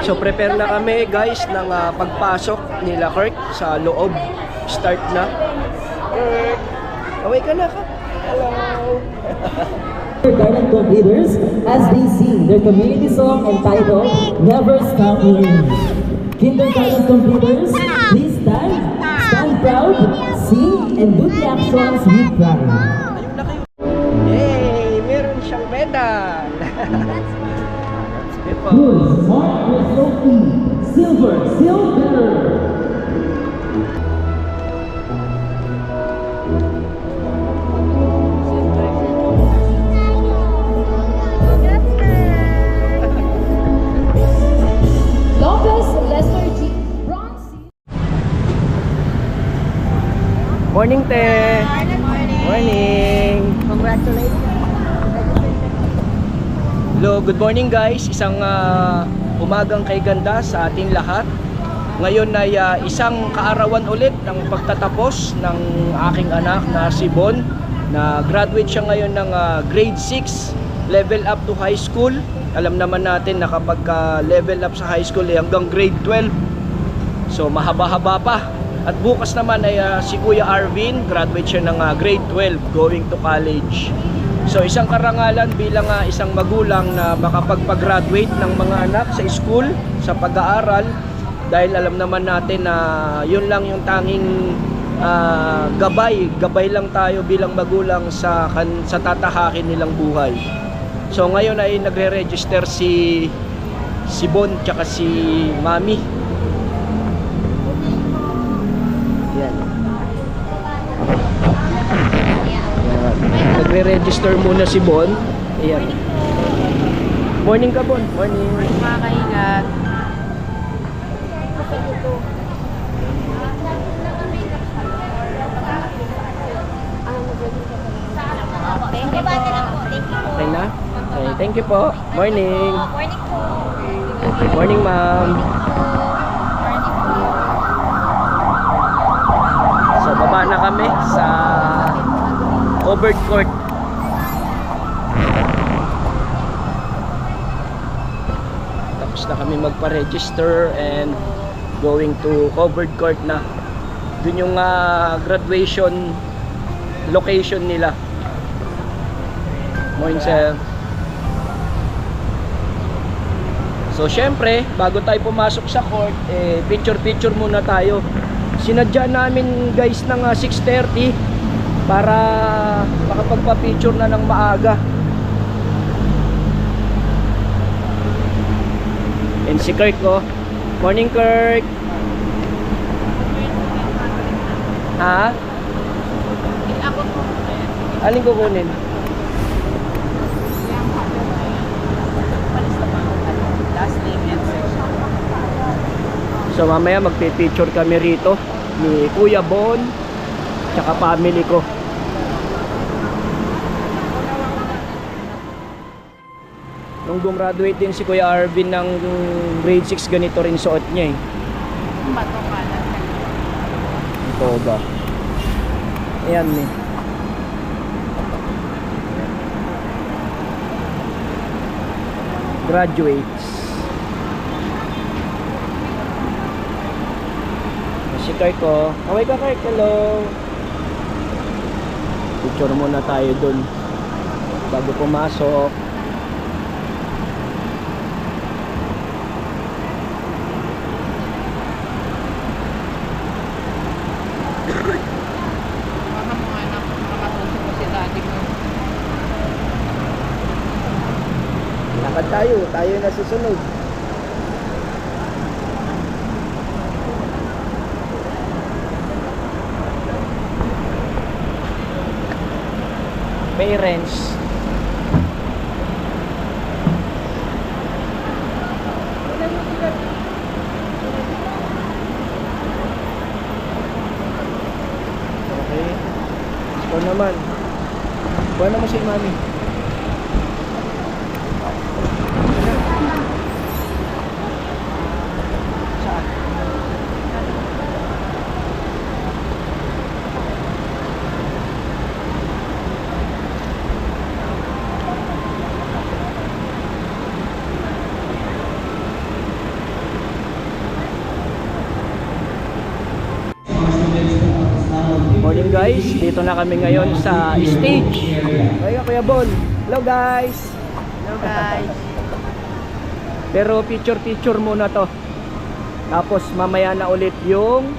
So prepare na kami guys ng pagpasok nila Kirk sa loob. Start na. Kirk, away ka na ka. Hello. Garden Club leaders as they sing their community song entitled Never Stop Believing. Kindergarten completers, please stand proud, sing, and do the actions with pride. Yay! Meron siyang medal! Good, mark with Sophie, silver. Morning, te! Morning! Congratulations! Hello, good morning guys. Isang umagang kay ganda sa ating lahat. Ngayon ay isang kaarawan ulit ng pagtatapos ng aking anak na si Bon, na graduate siya ngayon ng grade 6, level up to high school. Alam naman natin na kapag level up sa high school ay hanggang grade 12. So mahaba-haba pa. At bukas naman ay si Kuya Arvin, graduate siya ng grade 12, going to college. So isang karangalan bilang isang magulang na makapagpag-graduate ng mga anak sa school, sa pag-aaral. Dahil alam naman natin na yun lang yung tanging gabay lang tayo bilang magulang sa tatahakin nilang buhay. So ngayon ay nagre-register si Bon tsaka si Mami. Yan. Nagre-register muna si Bon. Ayan. Morning ka, Bon. Morning. Mga kaingat. Thank you po. Okay na? Okay, thank you po. Morning. Morning po. Morning, ma'am. So, baba na kami sa covered court. Tapos na kami magpa-register and going to covered court na. Dun yung graduation location nila. Morning, sir. So syempre, bago tayo pumasok sa court, picture muna tayo. Sinadya namin guys ng 6:30 para makapagpa-picture na ng maaga. And si Kirk, oh. Morning, Kirk. Ha? Ako po. Aling kukunin? Last name and section. So mamaya magpe-picture kami rito ni Kuya Bon tsaka family ko. Nung gumraduate din si Kuya Arvin ng grade 6, ganito rin suot niya eh. Bato ka lang. Ito ba? Ayan eh. Graduates. Si Kirk, oh. Away ka, Kirk. Hello. Picture muna tayo dun bago pumasok. Baka mga anak, makatulong ko si daddy ko. Lakad tayo na susunod. Parents. Okay. Ikaw naman. Buwan naman si Mami. Saan? Morning guys, dito na kami ngayon sa stage. Kaya Kuya Bon. Hello guys. Hello guys. Pero picture muna to. Tapos mamaya na ulit yung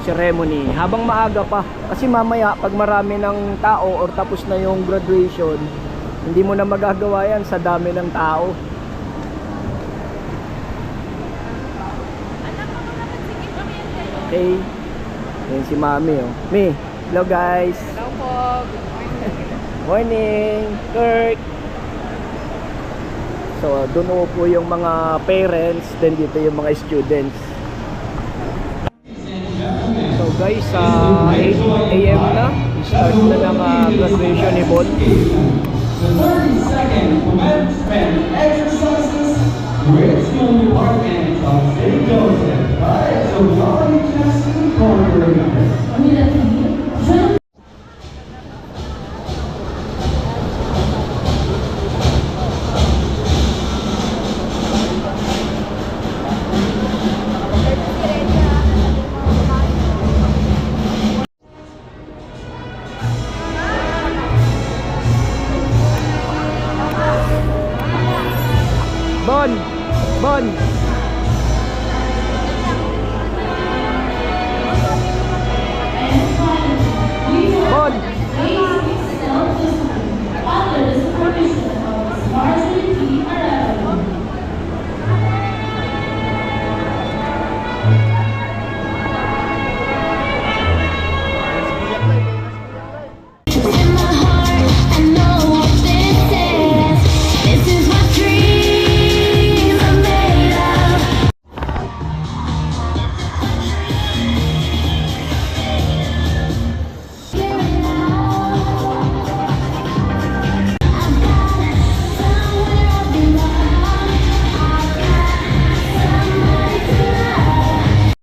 ceremony. Habang maaga pa. Kasi mamaya pag marami ng tao or tapos na yung graduation, hindi mo na magagawa yan sa dami ng tao. Okay. Yan si Mami oh. Mi, hello guys. Hello po. Good morning. Morning, Kirk. So, doon po yung mga parents, then dito yung mga students. So guys, 8 AM na. Start na ng graduation ni Bon. 30-second commencement exercises with school department of St. Joseph by Johnny Jackson choreographers. Bon! Bon! Bon! In my heart, I know what this is. This is what dreams are made of. Somewhere I belong. I've got somebody to love.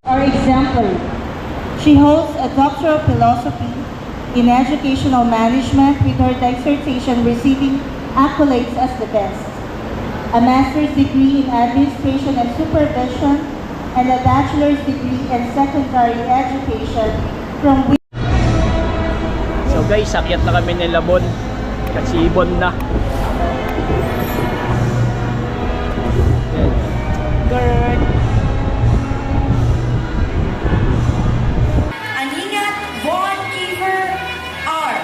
Are exemplary. She holds a Doctor of Philosophy in Educational Management with her dissertation receiving accolades as the best, a master's degree in Administration and Supervision, and a bachelor's degree in Secondary Education from So guys, akyat na kami nila Bon. Kasi Bon na. Kirk! Aningat Von Kiefer R.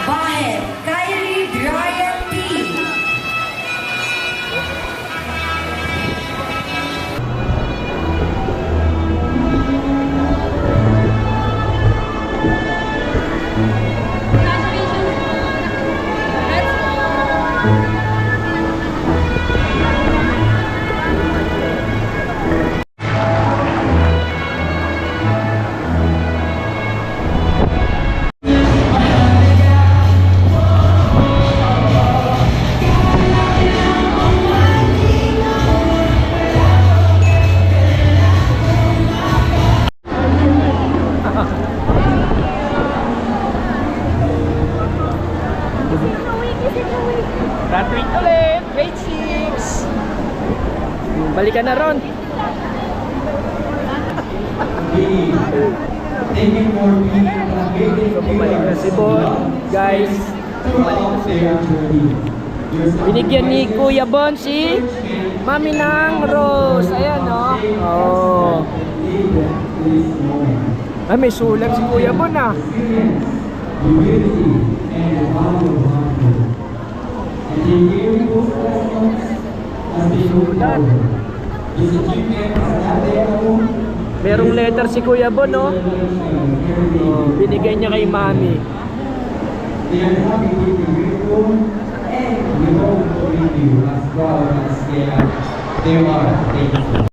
Bahed Kyrie Brian P. Graduate ulit! Grade 6! Balikan na ron! Thank you for being participating So, bumalik na si Bon. Guys, throughout their journey. binigyan ni Kuya Bon si Mami ng rose. Ayan, no? Oh. Ay, may sulat si Kuya Bon, ah. Humility and the value of hard work. And they gave those lessons as they move forward. This achievement is not their own. Merong letter si Kuya Bon, no? Oh, binigay niya kay Mami. They are happy to be grateful and we hope to make you as proud as they are. Thank you.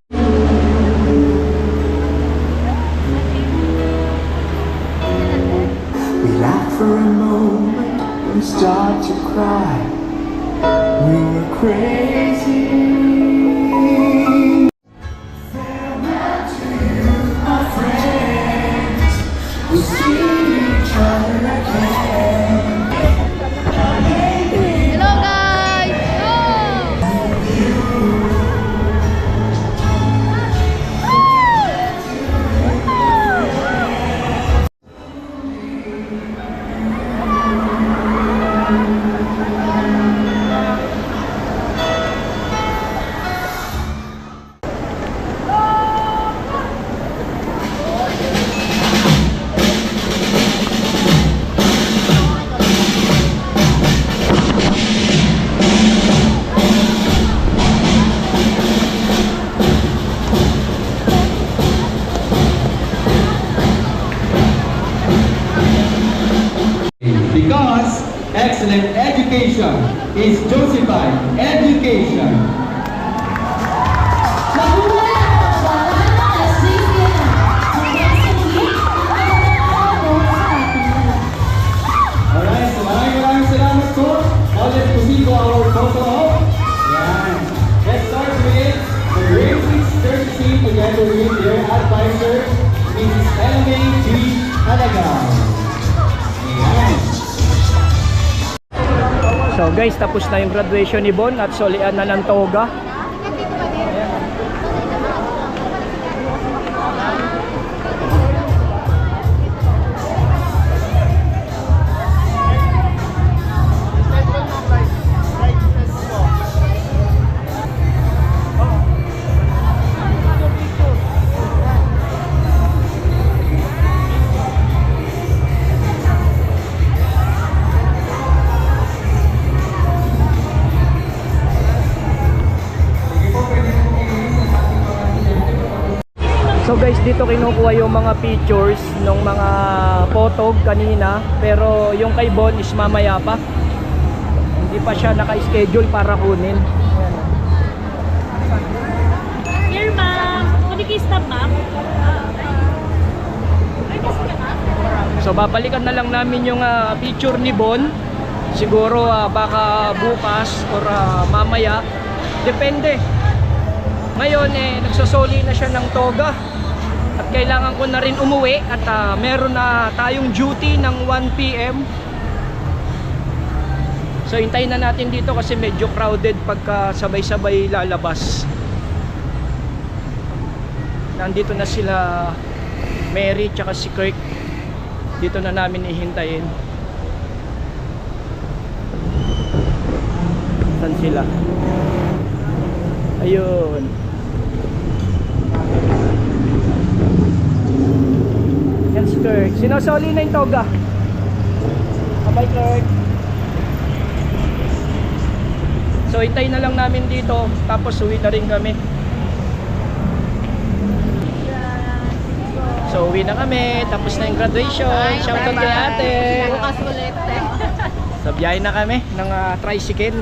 We laugh for a moment and start to cry. We were Hello guys! Go! Because excellent education is Josephine education. Alright, so maraming salamat po. Now let's proceed to our photo op. Yan. Let's start with the grade 6 third team together with their advisor, Mrs. Elme G. Halagang. Yan. So guys, tapos na yung graduation ni Bon at solian na ng toga. So guys, dito kinukuha yung mga pictures ng mga photog kanina, pero yung kay Bon is mamaya pa. Hindi pa siya naka-schedule para kunin. Here, ma'am. Pwede kayo stop, ma'am? So babalikan na lang namin yung picture ni Bon. Siguro baka bukas or mamaya. Depende. Ngayon nagsosoli na siya ng toga. At kailangan ko na rin umuwi at meron na tayong duty ng 1 PM. So hintayin na natin dito kasi medyo crowded pagka sabay-sabay lalabas. Nandito na sila Mary tsaka si Kirk. Dito na namin ihintayin. Saan sila? Ayun. Yan si Kirk. Sinosoli na yung toga. Bye Kirk. So hintayin na lang namin dito. Tapos uwi na rin kami. So uwi na kami. Tapos na yung graduation. Shoutout kay ate. Bukas ulit. So biyahe na kami ng tricycle.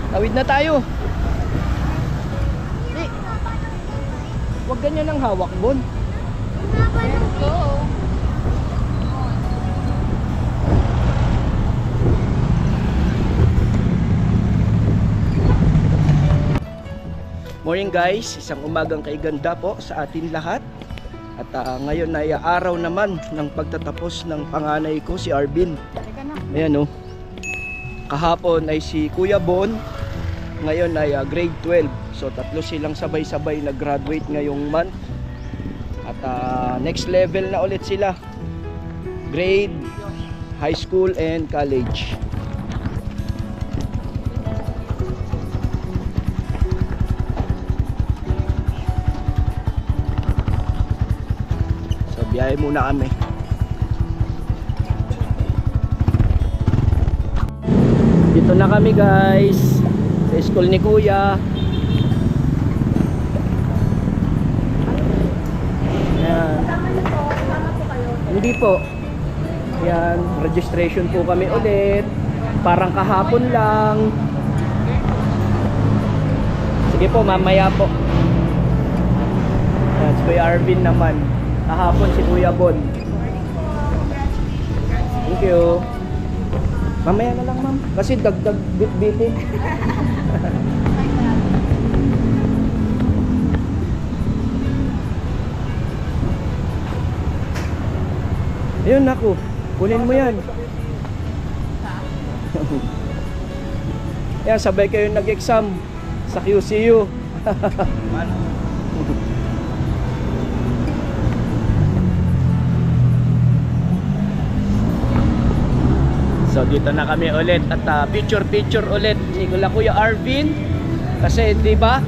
Tawid na tayo. Huwag ganyan ang hawak, Bon. Go! Morning guys, isang umagang kaiganda po sa atin lahat. At ngayon ay araw naman ng pagtatapos ng panganay ko, si Arvin. Ayan o. Kahapon ay si Kuya Bon. Ngayon ay grade 12. So tatlo silang sabay-sabay nag-graduate ngayong month. At next level na ulit sila. Grade, high school and college. So biyahe muna kami. Dito na kami guys sa school ni Kuya. Ayan. Hindi po. Ayan, registration po kami ulit. Parang kahapon lang. Sige po, mamaya po. Ayan, si Kuya Arvin naman. Kahapon si Kuya Bon. Thank you. Mamaya na lang, ma'am. Kasi dagdag bit-bitin. Ayun, naku. Kunin mo yan. Yan, sabay kayo nag-exam sa QCU. So dito na kami ulit at picture ulit ni Kuya Arvin kasi 'di ba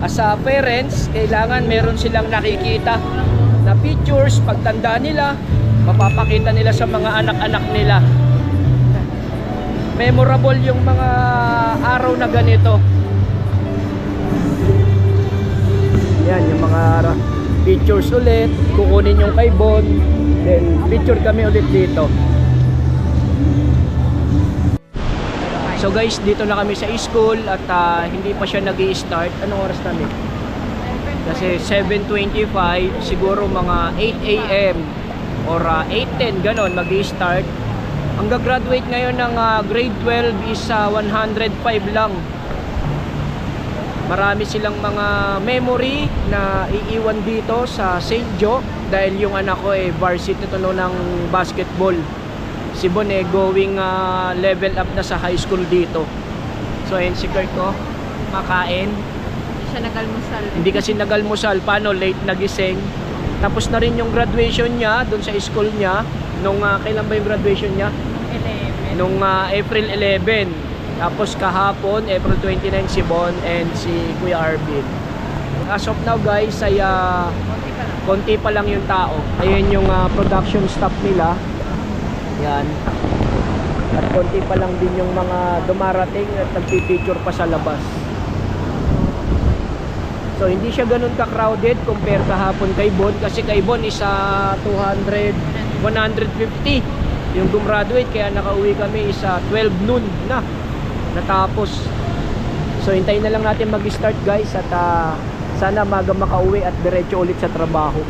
as a parents kailangan meron silang nakikita na pictures pagtanda nila, mapapakita nila sa mga anak-anak nila. Memorable yung mga araw na ganito. Yan yung mga pictures ulit, kukunin yung kay Bon, then picture kami ulit dito. So guys, dito na kami sa school at hindi pa siya nag-i-start. Anong oras namin? Kasi 7:25, siguro mga 8 AM or 8:10 ganon mag-i-start. Ang gagraduate ngayon ng grade 12 is 105 lang. Marami silang mga memory na iiwan dito sa St. Joe dahil yung anak ko varsity to ng basketball. Si Bon going level up na sa high school dito. So ayun si Kurt ko, makain. Hindi siya nagalmusal. Hindi kasi nagalmusal, paano late nagising. Tapos na rin yung graduation niya doon sa school niya. Nung kailan ba yung graduation niya? 11. Nung April 11. Tapos kahapon, April 29 si Bon and si Kuya Arvin. As of now guys, ay konti pa lang yung tao. Ayun yung production staff nila. Yan. At konti pa lang din yung mga dumarating at nagpipicture pa sa labas. So hindi siya ganun ka-crowded compare kahapon kay Bon. Kasi kay Bon is 150 yung gumraduate. Kaya nakauwi kami is 12 noon na natapos. So hintayin na lang natin mag-start guys. At sana maga makauwi at diretso ulit sa trabaho.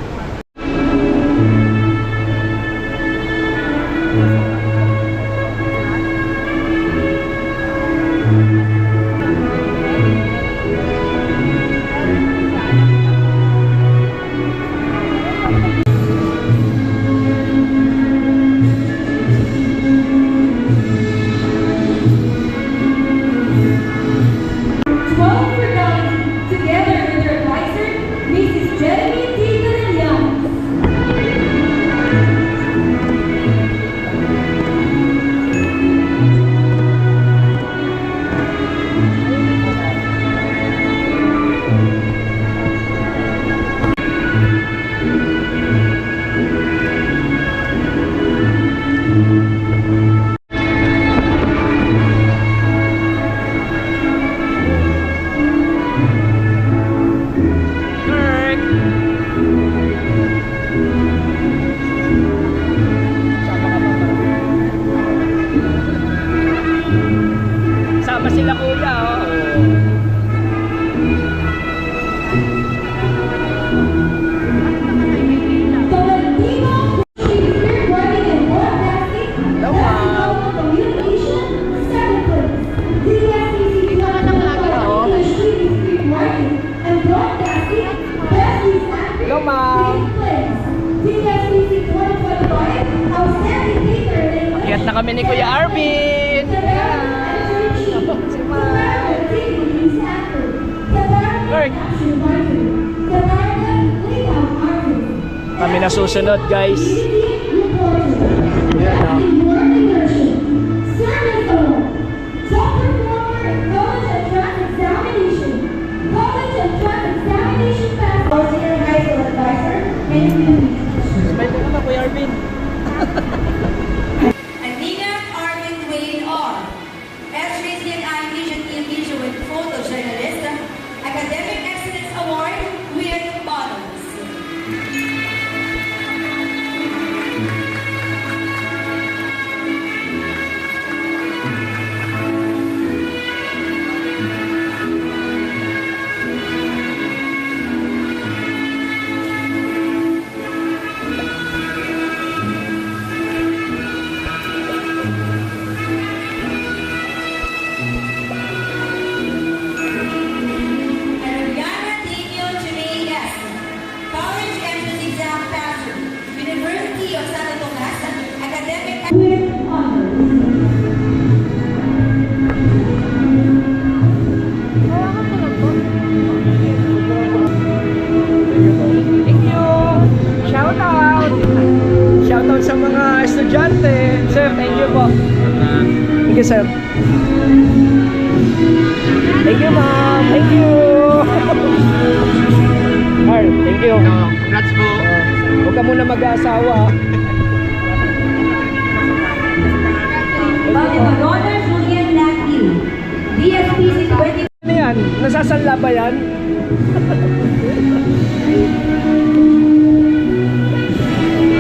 Sama sila kuya, oh. Hello, ma'am. Akyat na kami ni Kuya Arvin. Si ma'am. Kurt. Kami na susunod, guys. Ayan, oh. Smile ka naman, Kuya Arvin. Anina Arvin Dwayne R. S-Radiant Animation Television with Photojournalist, Academic Excellence Award with Bonus. sir. Thank you, ma'am. Thank you. Carl, thank you. Congrats po. Huwag ka muna mag-aasawa. Honor Julian Matthew, DSPC 20. Ano yan? Nasasanla ba yan?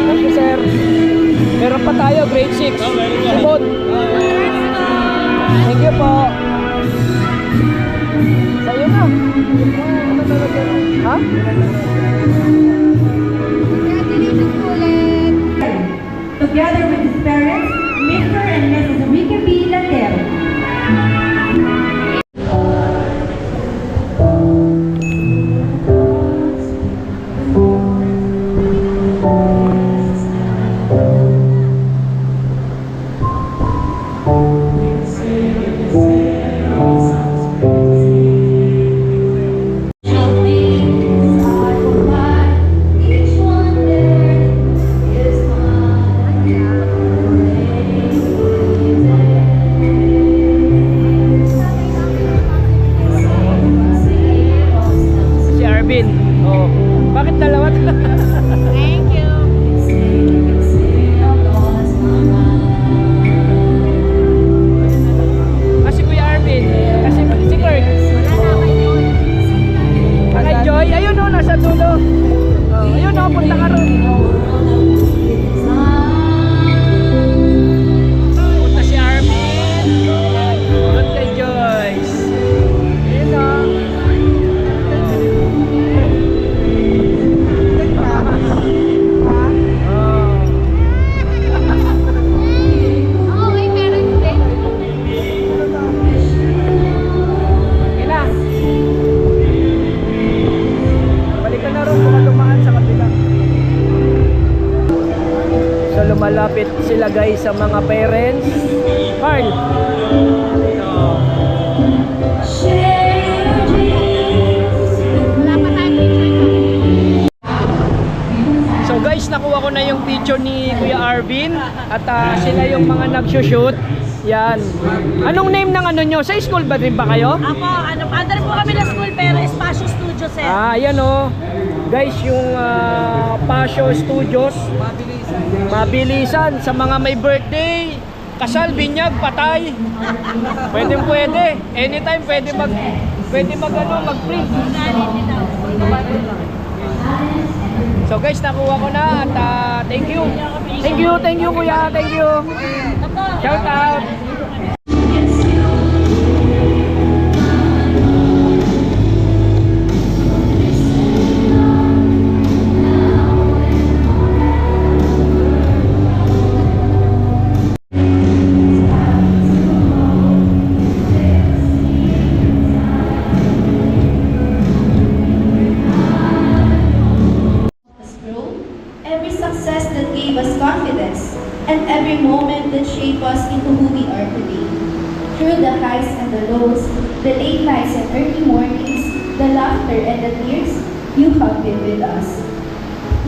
Thank you, sir. Meron pa tayo, grade 6. Simon. Thank you po. Sa'yo na. Ha? Together with his parents, Mr. and Mrs. Enrique P. Latero. Each one there is mine. Si Arvin. Oh. Bakit dalawa? Thank you. Kasi Kuya Arvin. Kasi si Kurt. Kay Joy. Ayun o, nasa dulo. Oh, ayun o, punta ka ron. Punta si Arvin. Doon kay Joyce. Ayun o. Oh, may parents din. Ayun na. Balik ka na ron, baka dumaan sa kabila. So lumalapit sila guys sa mga parents. Carl. Wala pa tayong picture. So guys, nakuha ko na yung picture ni Kuya Arvin at sila yung mga nagsushoot. Yan. Anong name ng ano nyo? Sa school ba rin ba kayo? Ako, under po kami na school pero Espacio Studio, sir. Ayan o. Guys, yung Pasio Studios. Mabilisan sa mga may birthday, kasal, binyag, patay. Pwede. Anytime pwede mag-print. So guys, nakuha ko na at thank you. Thank you kuya. Thank you. Shout out. Every success that gave us confidence, and every moment that shaped us into who we are today. Through the highs and the lows, the late nights and early mornings, the laughter and the tears, you have been with us.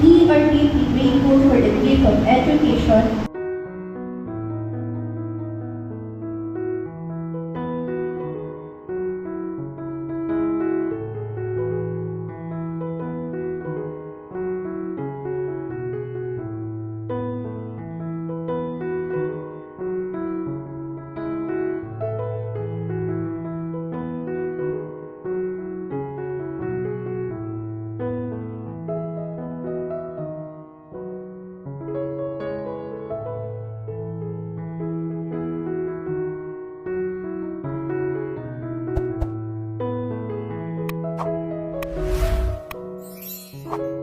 We are deeply grateful for the gift of education. Thank you.